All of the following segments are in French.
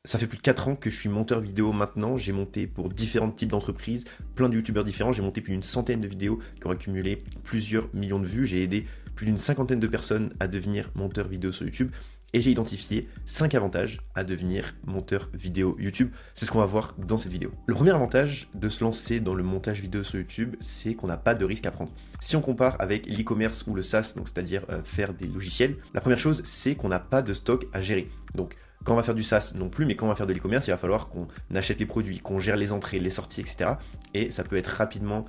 Ça fait plus de 4 ans que je suis monteur vidéo maintenant. J'ai monté pour différents types d'entreprises, plein de youtubeurs différents. J'ai monté plus d'une centaine de vidéos qui ont accumulé plusieurs millions de vues. J'ai aidé plus d'une cinquantaine de personnes à devenir monteur vidéo sur YouTube. Et j'ai identifié 5 avantages à devenir monteur vidéo YouTube. C'est ce qu'on va voir dans cette vidéo. Le premier avantage de se lancer dans le montage vidéo sur YouTube, c'est qu'on n'a pas de risque à prendre. Si on compare avec l'e-commerce ou le SaaS, donc c'est-à-dire faire des logiciels, la première chose, c'est qu'on n'a pas de stock à gérer. Donc, quand on va faire du SaaS non plus, mais quand on va faire de l'e-commerce, il va falloir qu'on achète les produits, qu'on gère les entrées, les sorties, etc. Et ça peut être rapidement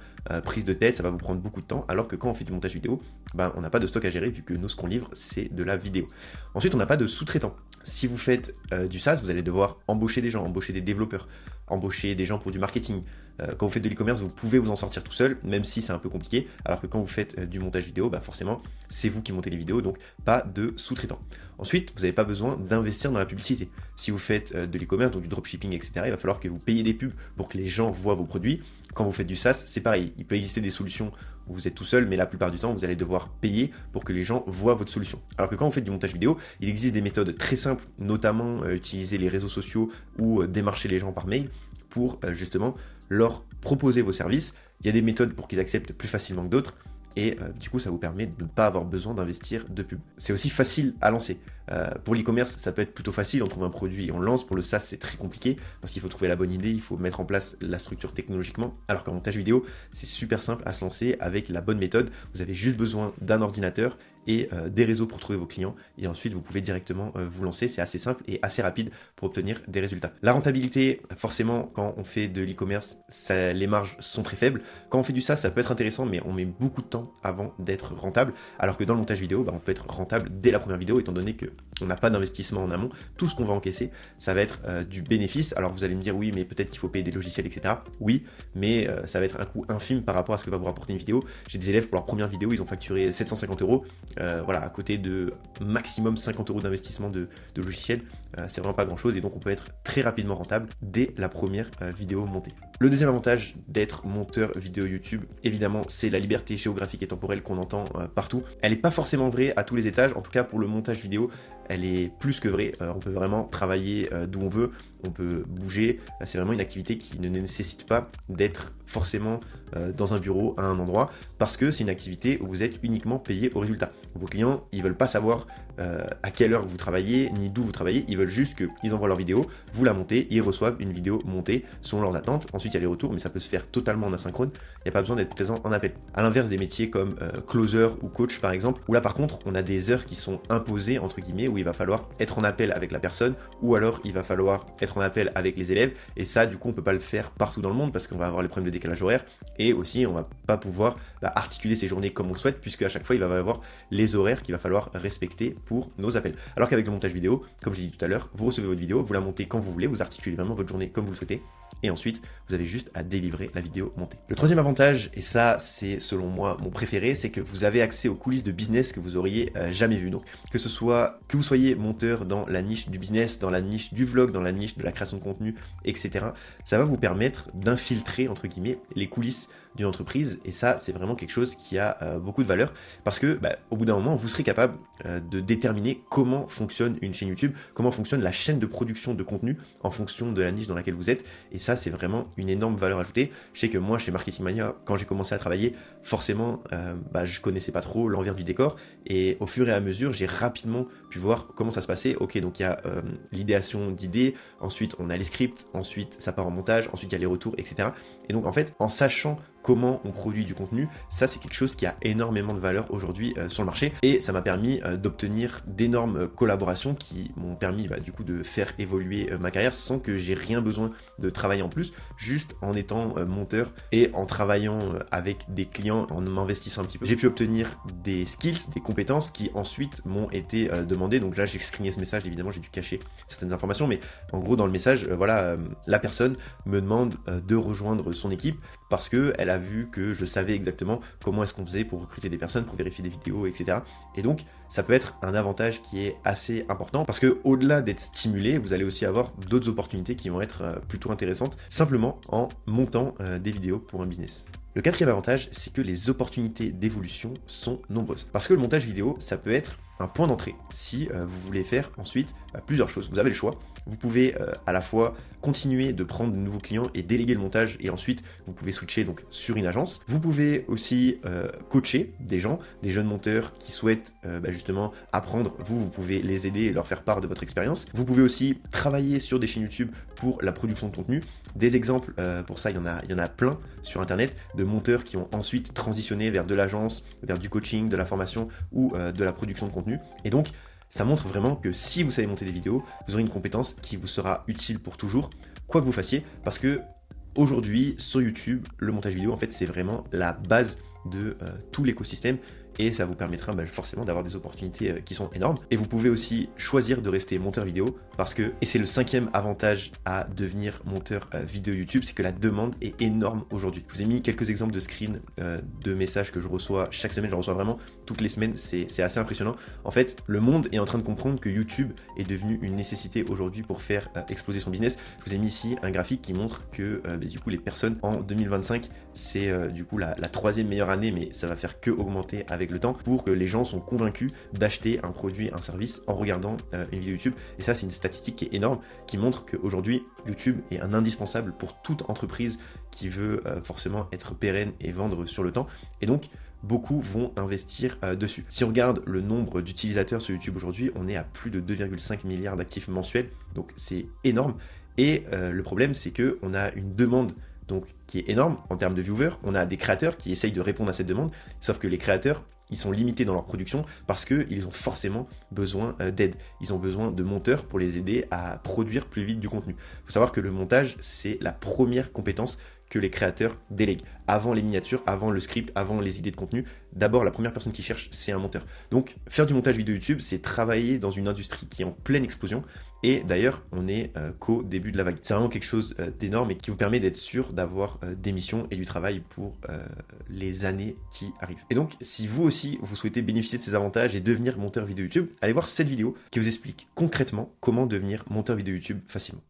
prise de tête, ça va vous prendre beaucoup de temps, alors que quand on fait du montage vidéo, on n'a pas de stock à gérer vu que nous, ce qu'on livre, c'est de la vidéo. Ensuite, on n'a pas de sous-traitants. Si vous faites du SaaS, vous allez devoir embaucher des gens, embaucher des développeurs, embaucher des gens pour du marketing. Quand vous faites de l'e-commerce, vous pouvez vous en sortir tout seul, même si c'est un peu compliqué, alors que quand vous faites du montage vidéo, forcément, c'est vous qui montez les vidéos, donc pas de sous-traitants. Ensuite, vous n'avez pas besoin d'investir dans la publicité. Si vous faites de l'e-commerce, donc du dropshipping, etc., il va falloir que vous payiez des pubs pour que les gens voient vos produits. Quand vous faites du SaaS, c'est pareil. Il peut exister des solutions où vous êtes tout seul, mais la plupart du temps, vous allez devoir payer pour que les gens voient votre solution. Alors que quand vous faites du montage vidéo, il existe des méthodes très simples, notamment utiliser les réseaux sociaux ou démarcher les gens par mail pour justement leur proposer vos services. Il y a des méthodes pour qu'ils acceptent plus facilement que d'autres. Et du coup, ça vous permet de ne pas avoir besoin d'investir de pub. C'est aussi facile à lancer. Pour l'e-commerce, ça peut être plutôt facile, on trouve un produit et on le lance. Pour le SaaS, c'est très compliqué parce qu'il faut trouver la bonne idée, il faut mettre en place la structure technologiquement. Alors qu'en montage vidéo, c'est super simple à se lancer avec la bonne méthode. Vous avez juste besoin d'un ordinateur et des réseaux pour trouver vos clients. Et ensuite, vous pouvez directement vous lancer. C'est assez simple et assez rapide pour obtenir des résultats. La rentabilité, forcément, quand on fait de l'e-commerce, les marges sont très faibles. Quand on fait du SaaS, ça peut être intéressant, mais on met beaucoup de temps avant d'être rentable. Alors que dans le montage vidéo, on peut être rentable dès la première vidéo, étant donné qu'on n'a pas d'investissement en amont. Tout ce qu'on va encaisser, ça va être du bénéfice. Alors vous allez me dire, oui, mais peut-être qu'il faut payer des logiciels, etc. Oui, mais ça va être un coût infime par rapport à ce que va vous rapporter une vidéo. J'ai des élèves, pour leur première vidéo, ils ont facturé 750 €. Voilà, à côté de maximum 50 € d'investissement de logiciel, c'est vraiment pas grand chose et donc on peut être très rapidement rentable dès la première vidéo montée. Le deuxième avantage d'être monteur vidéo YouTube, évidemment, c'est la liberté géographique et temporelle qu'on entend partout. Elle n'est pas forcément vraie à tous les étages, en tout cas pour le montage vidéo, elle est plus que vraie. On peut vraiment travailler d'où on veut, on peut bouger. C'est vraiment une activité qui ne nécessite pas d'être forcément dans un bureau à un endroit, parce que c'est une activité où vous êtes uniquement payé au résultat. Vos clients, ils veulent pas savoir à quelle heure vous travaillez, ni d'où vous travaillez, ils veulent juste qu'ils envoient leur vidéo, vous la montez, ils reçoivent une vidéo montée selon leurs attentes. Ensuite, il y a les retours, mais ça peut se faire totalement en asynchrone, il n'y a pas besoin d'être présent en appel. À l'inverse des métiers comme closer ou coach par exemple, où là par contre, on a des heures qui sont imposées, entre guillemets, où il va falloir être en appel avec la personne, ou alors il va falloir être en appel avec les élèves, et ça, du coup, on peut pas le faire partout dans le monde, parce qu'on va avoir les problèmes de décalage horaire, et aussi, on va pas pouvoir articuler ses journées comme on le souhaite, puisque à chaque fois, il va y avoir les horaires qu'il va falloir respecter pour nos appels. Alors qu'avec le montage vidéo, comme je l'ai dit tout à l'heure, vous recevez votre vidéo, vous la montez quand vous voulez, vous articulez vraiment votre journée comme vous le souhaitez, et ensuite, vous avez juste à délivrer la vidéo montée. Le troisième avantage, et ça, c'est selon moi mon préféré, c'est que vous avez accès aux coulisses de business que vous auriez jamais vues. Donc, que vous soyez monteur dans la niche du business, dans la niche du vlog, dans la niche de la création de contenu, etc., ça va vous permettre d'infiltrer, entre guillemets, les coulisses d'une entreprise, et ça, c'est vraiment quelque chose qui a beaucoup de valeur, parce que au bout d'un moment, vous serez capable de déterminer comment fonctionne une chaîne YouTube, comment fonctionne la chaîne de production de contenu en fonction de la niche dans laquelle vous êtes, et ça, c'est vraiment une énorme valeur ajoutée. Je sais que moi, chez Marketing Mania, quand j'ai commencé à travailler, forcément, je connaissais pas trop l'envers du décor, et au fur et à mesure, j'ai rapidement pu voir comment ça se passait. Ok, donc il y a l'idéation d'idées, ensuite on a les scripts, ensuite ça part en montage, ensuite il y a les retours, etc. Et donc en fait, en sachant comment on produit du contenu, ça c'est quelque chose qui a énormément de valeur aujourd'hui sur le marché, et ça m'a permis d'obtenir d'énormes collaborations qui m'ont permis du coup de faire évoluer ma carrière sans que j'ai rien besoin de travailler en plus, juste en étant monteur et en travaillant avec des clients, en m'investissant un petit peu. J'ai pu obtenir des skills, des compétences qui ensuite m'ont été demandées. Donc là j'ai screené ce message, évidemment j'ai dû cacher certaines informations, mais en gros dans le message, la personne me demande de rejoindre son équipe parce que elle a vu que je savais exactement comment est-ce qu'on faisait pour recruter des personnes, pour vérifier des vidéos, etc. Et donc, ça peut être un avantage qui est assez important parce que au-delà d'être stimulé, vous allez aussi avoir d'autres opportunités qui vont être plutôt intéressantes, simplement en montant des vidéos pour un business. Le quatrième avantage, c'est que les opportunités d'évolution sont nombreuses. Parce que le montage vidéo, ça peut être un point d'entrée si vous voulez faire ensuite plusieurs choses. Vous avez le choix. vous pouvez à la fois continuer de prendre de nouveaux clients et déléguer le montage, et ensuite vous pouvez switcher donc sur une agence. Vous pouvez aussi coacher des gens, des jeunes monteurs qui souhaitent justement apprendre. Vous pouvez les aider et leur faire part de votre expérience. Vous pouvez aussi travailler sur des chaînes YouTube pour la production de contenu. Des exemples pour ça, il y en a plein sur internet de monteurs qui ont ensuite transitionné vers de l'agence, vers du coaching, de la formation ou de la production de contenu. Et donc ça montre vraiment que si vous savez monter des vidéos, vous aurez une compétence qui vous sera utile pour toujours, quoi que vous fassiez, parce que aujourd'hui, sur YouTube, le montage vidéo, en fait, c'est vraiment la base de tout l'écosystème, et ça vous permettra forcément d'avoir des opportunités qui sont énormes. Et vous pouvez aussi choisir de rester monteur vidéo, parce que, et c'est le 5e avantage à devenir monteur vidéo YouTube, c'est que la demande est énorme aujourd'hui. Je vous ai mis quelques exemples de screens de messages que je reçois chaque semaine, je reçois vraiment toutes les semaines, c'est assez impressionnant. En fait, le monde est en train de comprendre que YouTube est devenu une nécessité aujourd'hui pour faire exploser son business. Je vous ai mis ici un graphique qui montre que du coup les personnes en 2025, c'est du coup la 3e meilleure année, mais ça va faire que augmenter avec le temps, pour que les gens sont convaincus d'acheter un produit, un service en regardant une vidéo YouTube. Et ça, c'est une statistique qui est énorme, qui montre qu'aujourd'hui YouTube est un indispensable pour toute entreprise qui veut forcément être pérenne et vendre sur le temps. Et donc beaucoup vont investir dessus. Si on regarde le nombre d'utilisateurs sur YouTube aujourd'hui, on est à plus de 2,5 milliards d'actifs mensuels, donc c'est énorme. Et le problème, c'est qu'on a une demande donc qui est énorme en termes de viewers. On a des créateurs qui essayent de répondre à cette demande, sauf que les créateurs, ils sont limités dans leur production parce qu'ils ont forcément besoin d'aide. Ils ont besoin de monteurs pour les aider à produire plus vite du contenu. Il faut savoir que le montage, c'est la première compétence que les créateurs délèguent. Avant les miniatures, avant le script, avant les idées de contenu, d'abord la première personne qui cherche, c'est un monteur. Donc faire du montage vidéo YouTube, c'est travailler dans une industrie qui est en pleine explosion. Et d'ailleurs, on est qu'au début de la vague. C'est vraiment quelque chose d'énorme et qui vous permet d'être sûr d'avoir des missions et du travail pour les années qui arrivent. Et donc, si vous aussi, vous souhaitez bénéficier de ces avantages et devenir monteur vidéo YouTube, allez voir cette vidéo qui vous explique concrètement comment devenir monteur vidéo YouTube facilement.